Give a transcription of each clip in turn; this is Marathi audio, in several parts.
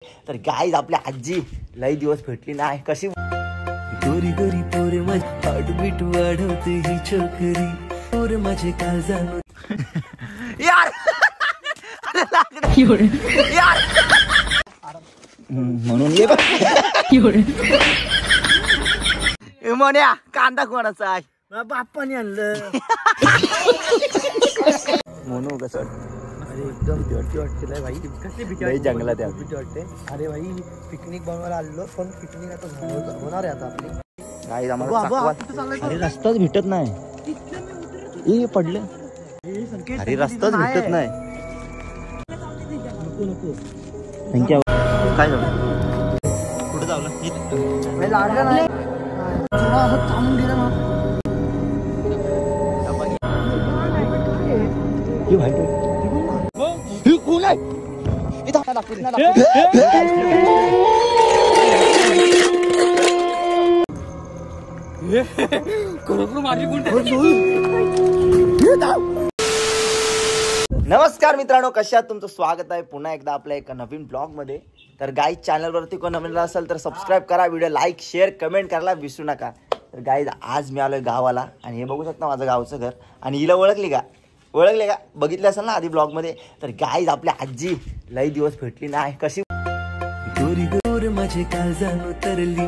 तर गाईज आपल्या आजी लई दिवस भेटली नाही. कशी गोरी गोरी पोर माझी हार्टबीट वाढवते ही छोकरी पोर माझे काल जाणू यार यार म्हणून ये म्हण्या कांदा कोणाचा आहे बाप्पाने आणलं म्हणू कसं अरे एकदम भीती वाटते भाई. कसली भीती जंगलात भीती वाटते. अरे भाई पिकनिक बनवायला आलो पण पिकनिक आता होणार आहे आता आपली. गाईज आम्हाला अरे रस्ताच भेटत नाही. पडले अरे रस्ताच भेटत नाही. नको काय झालं कुठे जावलं लागलं नाही थांबून गेलं ना. कोण आहे नमस्कार मित्रांनो, कशा आहात? तुमचं स्वागत आहे पुन्हा एकदा आपल्या एका नवीन ब्लॉग मध्ये. तर गाईज चॅनलवरती कोण नवीन असेल तर सबस्क्राईब करा, व्हिडिओ लाईक शेअर कमेंट करायला विसरू नका. तर गाईज आज मी आलोय गावाला आणि हे बघू शकता माझं गावचं घर. आणि हिला ओळखले का बघितलं असेल ना आधी ब्लॉग मध्ये. तर गाईज आपल्या आजी लई दिवस भेटली नाही. कशी गोरी गोर माझे काल जाणू तरली.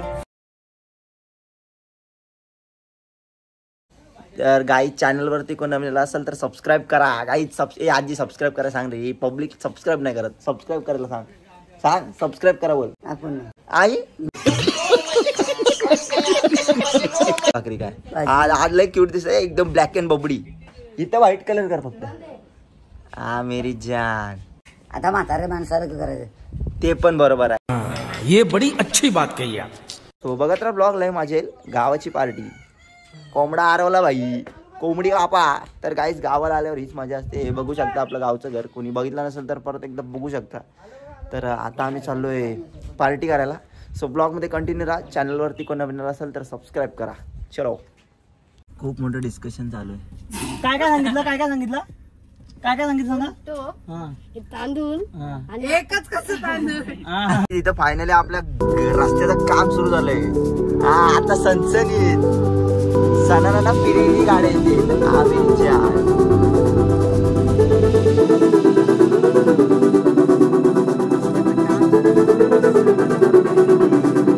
तर गाईज चॅनलवरती कोण नवीन असेल तर सबस्क्राईब करा. गाईज आजी सबस्क्राईब करा सांग रे. पब्लिक सबस्क्राईब नाही करत. सबस्क्राईब करायला सांग सबस्क्राईब करा बोल आपण आई भाकरी काय आज लय क्यूट दिसत एकदम ब्लॅक अँड बबडी. इथं व्हाईट कलर कर फक्त. हा मेरी जान. आता म्हातारे माणसाला करायचं ते पण बरोबर आहे. ये बडी अच्छी बात कही आप. तो बघत राहा ब्लॉग लय माझे गावाची पार्टी. कोंबडा आरवला भाई, कोंबडी कापा. तर काहीच गावाला आल्यावर हीच मजा असते. हे बघू शकता आपलं गावचं घर. कोणी बघितलं नसेल तर परत एकदा बघू शकता. तर आता आम्ही चाललोय पार्टी करायला. सो ब्लॉगमध्ये कंटिन्यू राहा. चॅनलवरती कोण नवीन असेल तर सबस्क्राईब करा. चलो. खूप मोठं डिस्कशन चालू आहे. काय सांगितलं सांगा. तांदूळ आणि एकच कसं तांदूळ. इथं फायनली आपल्या रस्त्याचं काम सुरू झालंय. आता सनसनीत सणाला फिरली काढायची.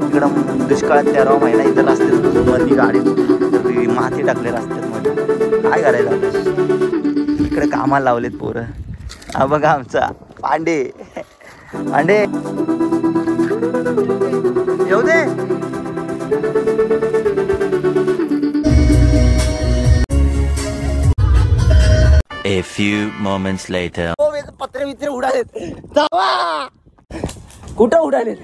इकडं दुष्काळात 13वा महिना. इथं रस्त्यात मध्ये गाडी माती टाकले रस्त्यात मध्ये. काय करायचं? इकडे कामाला लावलेत पोरं. हा बघा आमचा पांडे येऊ दे. A few moments later. पत्रे मित्र उडालेत. जावा कुठं उडालेत?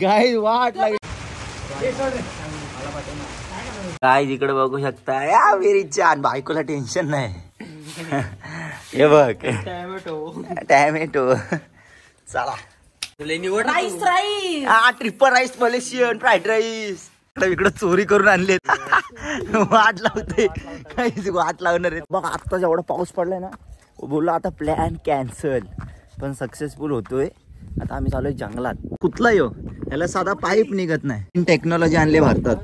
गाय वाट लागली. काय इकडे बघू शकता. या मेरी जान. बायकोला टेन्शन नाही. हे बघ टॅमॅटो. चला triple rice Malaysian fried rice. इकडे चोरी करून आणलेत. वाट लावते काहीच वाट लावणार आहे. बघ आता जेवढा पाऊस पडलाय ना, बोललो आता प्लॅन कॅन्सल पण सक्सेसफुल होतोय. आता आम्ही चालूय जंगलात. कुठला याला साधा पाईप निघत नाही. टेक्नॉलॉजी आणली भारतात.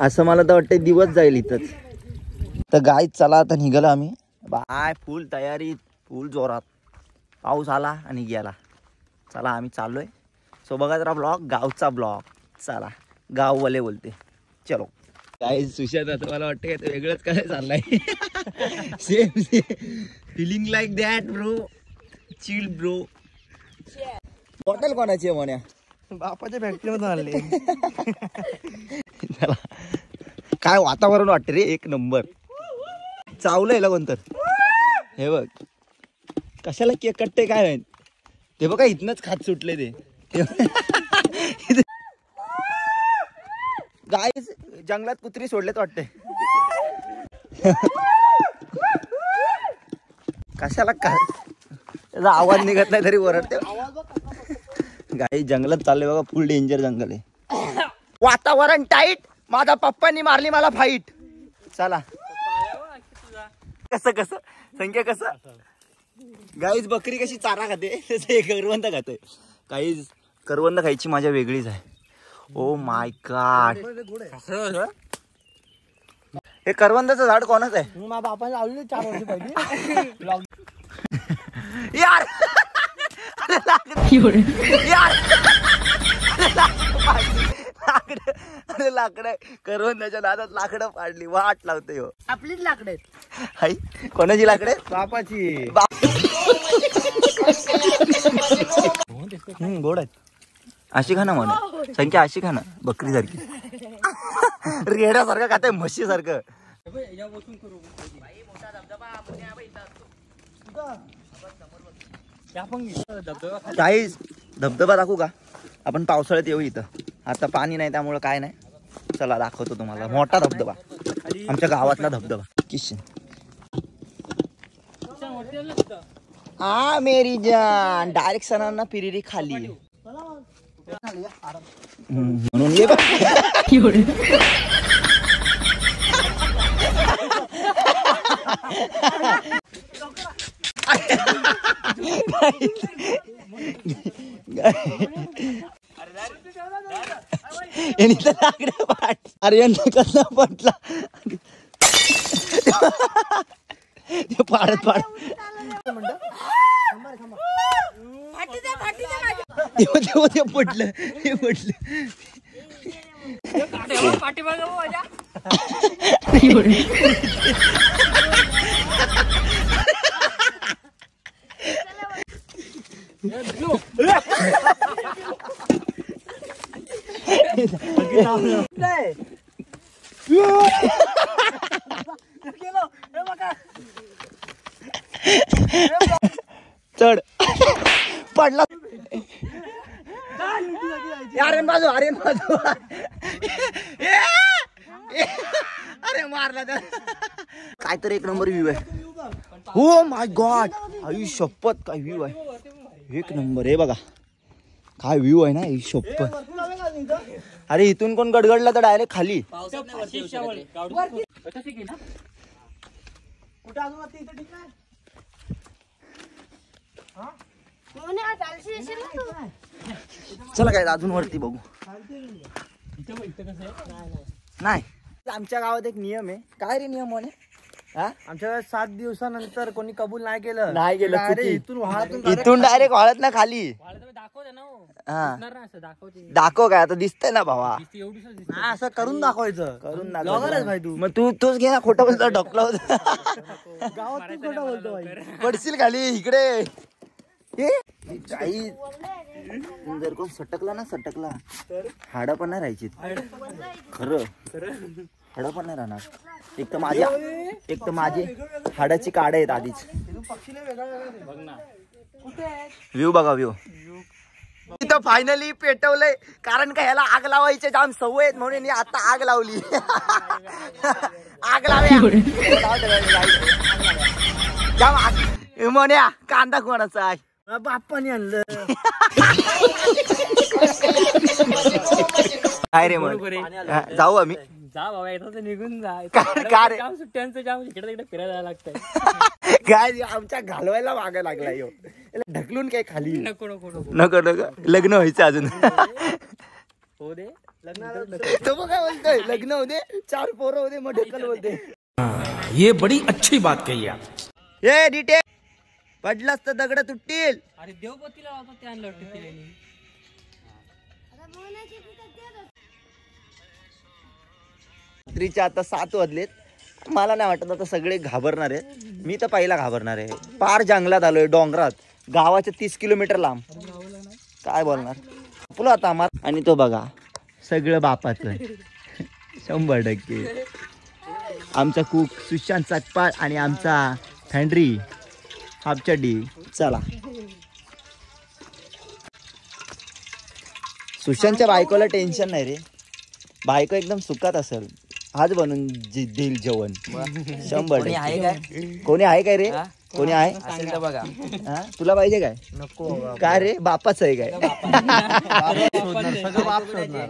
असं मला तर वाटतं दिवस जाईल इथंच. तर गाईज चला आता निघालो आम्ही. बाय फुल तयारी फुल जोरात. पाऊस आला आणि गेला. चला आम्ही चाललोय. सो बघा जरा ब्लॉग गावचा ब्लॉग. चला गाववाले बोलते चलो. काय सुशांत आता मला वाटतं काय वेगळंच काय चाललंय. Same feeling like that bro. Chill bro. Bottle कोणाची आहे म्हण्या? बापाच्या फॅक्टरीमधून आणले. चला काय वातावरण वाटतं रे एक नंबर. चावलंय कोणतर. हे बघ कशाला केक कट्टे काय माहित. ते बघा इथनच खात सुटले ते. गाय जंगलात कुत्री सोडलेत वाटते. कशाला काय त्याचा आवाज निघत नाही तरी ओरडते. गाई जंगलात चालले बघा. फुल डेंजर जंगल आहे. वातावरण टाईट. माझा पप्पांनी मारली मला फाईट. चला कसं संख्या कसं गाईज बकरी कशी चारा खाते तसे करवंद खाते. गाईज करवंद खायची मजा वेगळीच आहे. Oh my God. हे करवंदाचं झाड कोणाच आहे? माझ्या बापाने लावलेलं 4 वर्ष पहिले. यार अरे लाकडं करवंदाच्या नादात लाकडं पाडली. वाट लावते हो. आपलीच लाकडं आहेत. हाय कोणाची लाकडे? बापाची. गोड आहेत. अशी खा ना म्हणा संख्या, अशी खा ना बकरी सारखी. रेड्यासारखं खाते म्हशी सारखं. काहीच धबधबा दाखवू का? आपण पावसाळ्यात येऊ इथं. आता पाणी नाही त्यामुळे काय नाही. चला दाखवतो तुम्हाला मोठा धबधबा, आमच्या गावातला धबधबा किशन. हा मेरी जान डायरेक्ट सणांना पिरिरी खाली म्हणून ये बघ. अरे यांना कसला पटला ते पाडत पाडत ते पटलं ते पटलं. चढ पडला. आर्यन बाजू आर्यन बाजू. अरे मारला तर. काय तर एक नंबर व्ह्यू आहे. हो माय गॉड. आई शपथ काय व्ह्यू आहे. एक नंबर आहे बघा. काय व्ह्यू आहे ना आई शपथ. अरे इथून कोण गडगडला तर डायरेक्ट खाली. चला काय अजून वरती बघू. नाही आमच्या गावात एक नियम आहे. काय रे नियम म्हणे? आमच्या 7 दिवसानंतर कोणी कबूल नाही केलं इथून डायरेक्ट वाळत ना खाली. दाखव काय आता दिसतंय ना भावा. असं करून दाखवायचं. करून भाई तू. मग तूच घे ना. खोटं बोलतो ढकला होता गावात तू खोटं बोलतो भाई. पडशील खाली इकडे. जर कोण सटकला ना सटकला हाडं पण नाही राहायची. खरं हाडं पण नाही राहणार. एक तर माझे हाडाची काढ आहेत आधीच. व्ह्यू बघा व्ह्यू. इथं फायनली पेटवलंय. कारण का ह्याला आग लावायचे जाम सवय आहेत म्हणून आता आग लावली. आग लावूया जाम आग. मोन्या कांदा कोणाचा आहे? बाप्पानी आणलं. काय रे मग जाऊ आम्ही. जा बाबा येतात निघून जा. का रे सुट्ट्यांचं जाम इकडे तिकडे फिरायला लागतंय. काय आमच्या घालवायला मागा लागला यो. ढकलून काय खाली. नको नको नको नको नको लग्न व्हायचं अजून. हो दे तो मग काय बोलतोय लग्न होते 4 पोरं होते मग ढकल बोलते. ये बड़ी अच्छी बात कही आप. ए डिटे पडलास तर दगड तुटतील. अरे देवपतीला होता ते आणलं टिकलेली. रात्रीच्या आता 7 वाजलेत. मला नाही वाटत आता सगळे घाबरणार आहेत. मी तर पहिला घाबरणार आहे. पार जंगलात आलोय डोंगरात. गावाच्या 30 किलोमीटर लांब. काय बोलणार आपलं आता आम्हाला. आणि तो बघा सगळं बापाचं 100%. आमचा कुक सुशांत सकपाळ आणि आमचा फॅन्ड्री हापचड्डी. चला सुशांतच्या बायकोला टेन्शन नाही रे. बायको एकदम सुखात असेल. आज बनून देईल जेवण 100%. कोणी आहे काय रे? कोणी आहे बघा. तुला पाहिजे काय? नको काय रे बापाच आहे काय? सगळं बाप शोधणार.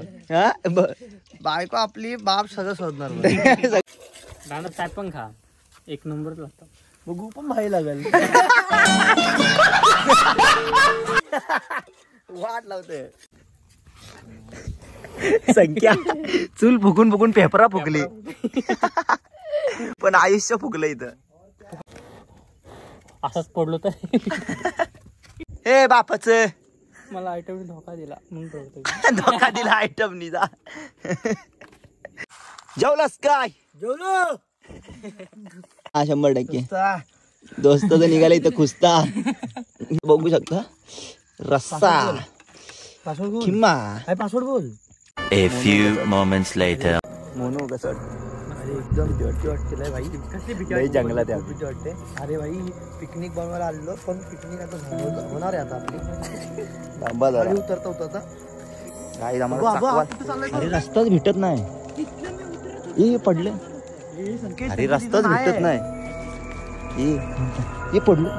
बायको आपली बाप सगळं शोधणार. रानात काय पण खा एक नंबर लागतं. बघू पण भाई लागेल. वाट लावते संख्या. चूल फुकून फुकून पेपरा फुकली. पण आयुष्य फुकलं इथं. असंच पडलो तर हे बापाच मला आयटम धोका दिला म्हणून रडतोय. धोका दिला आयटम नि जा. जेवलास काय? जेवलो. हा 100%. दोस्त तर निघाला इथं खुसता. बघू शकता रस्सा पासवर्ड बोल. किम्मा. काय पासवर्ड बोल. A few moments later. Monu कसं वाटतं? अरे एकदम भीती वाटते भाई. कसली भीती लय जंगलात आहे. भीती वाटते. अरे भाई पिकनिक बनवायला आलेलो पण पिकनिक आता होणार आहे आता आपली. थांबा जरा. गाडी उतरता काय आम्हाला चाकवा- अरे रस्ताच भेटत नाही. हे पडले. अरे रस्ताच भेटत नाही. हे पडलो.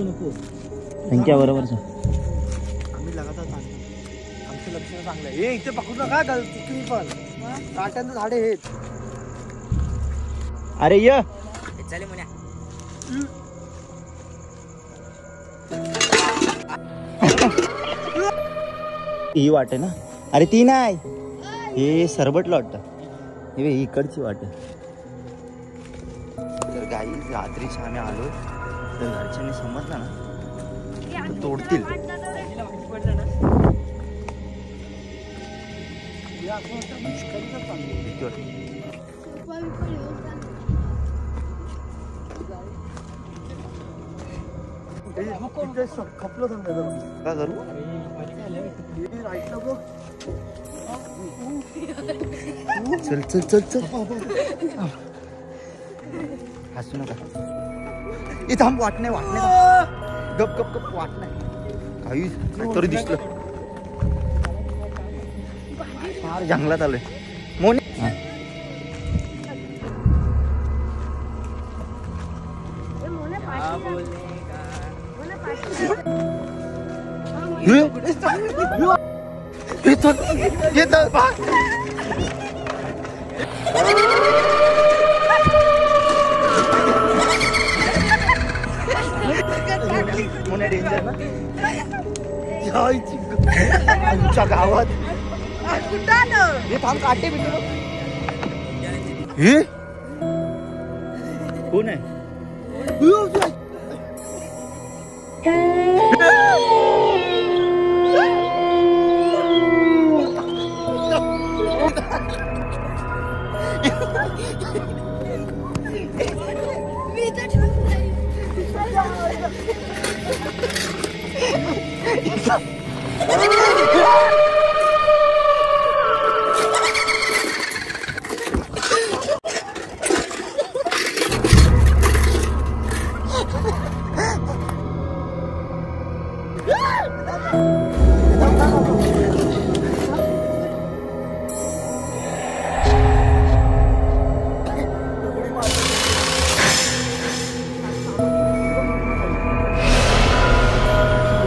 नको संख्या बरोबर आम्ही लगातार सांगतो. आमचं लक्ष चांगलं आहे. हे इथे पकडू नका तुम्ही पण. काट्यांचं झाडे आहेत. अरे ये ही वाट आहे ना. अरे ती नाही. हे सरबटला वाटतं. हे इकडची वाट आहे. तर गाई रात्रीची आम्ही आलो तर घरच्यांनी समजलं ना तर तोडतील. भीती वाटते. खपलं समजा काय करू? चल चल चल चल. हसू नका. इथं थांब. वाट नाही. गप गप गप. वाट नाही काही तरी दिसलं. फार जंगलात आलोय. मोने मोने डेंजर ना. आमच्या गावात हे थांब. काटे भेटलो. हे कोण आहे?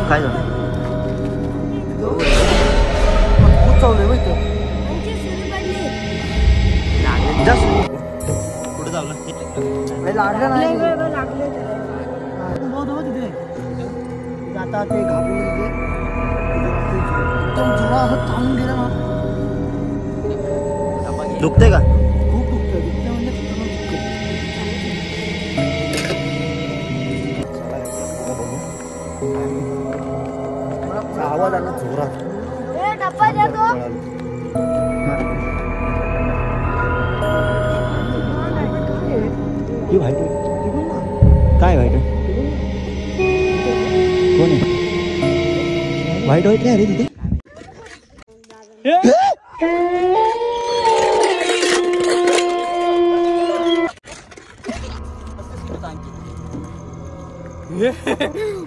काय झालं? खूप चावलंय माहिती. कुठे चाललं? लागलं नाही. तिथे आता ते घाबरून तिथे एकदम जोरात थांबून गेला ना. दुखते का? खूप दुखतं. दुखतं म्हणजे आवाज आला जोरात. ही व्हाईट काय व्हाईट कोण आहे? व्हाईट व्हाईट काय रे तिथे?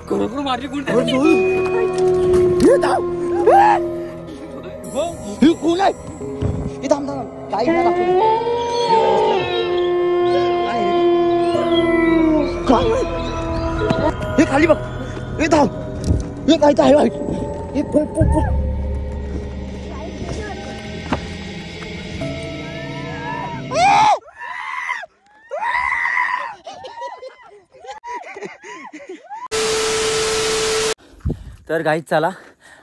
खरोखर मारली कोणते? हे कोण आहे? हे थांब थांब. काय हे खाली बघ. हे थांब. हे काय आहे वाईट. हे पळ पळ पळ. तर गाईज चला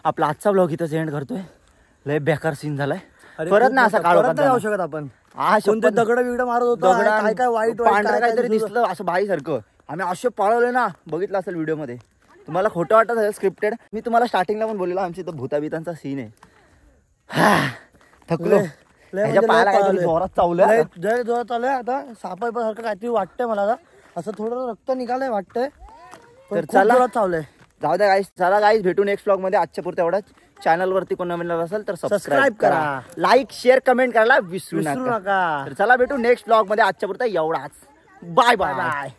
आपला आजचा ब्लॉग इथं एंड करतोय. लय बेकार सीन झालाय. परत ना असा काढ जाऊ शकत आपण. कोणते दगड बिगड मारत होतो, काय काय वाईट पांढरं काहीतरी दिसलं असं भाईसारखं. आम्ही असे पळवले ना, बघितलं असेल व्हिडिओ मध्ये. तुम्हाला खोटं वाटत असेल स्क्रिप्टेड. मी तुम्हाला स्टार्टिंगला पण बोललेलो आमच्या इथं भूताबितांचा सीन आहे. थकलो. पायाला काहीतरी जोरात चावलं. जय जोरात चालू आहे. आता सापासारखं काहीतरी वाटतंय मला. आता असं थोडं रक्त निघालंय वाटतंय. तर चला जोरात चावलंय. जाऊ द्या गाईस. चला गाईस भेटू नेक्स्ट ब्लॉग मध्ये. आजच्या पुरतं एवढाच. चॅनल वरती कोण नवीन असेल तर सबस्क्राईब करा, लाईक शेअर कमेंट करायला विसरू नका. तर चला भेटू नेक्स्ट ब्लॉग मध्ये. आजच्या पुरतं एवढाच. Bye bye bye.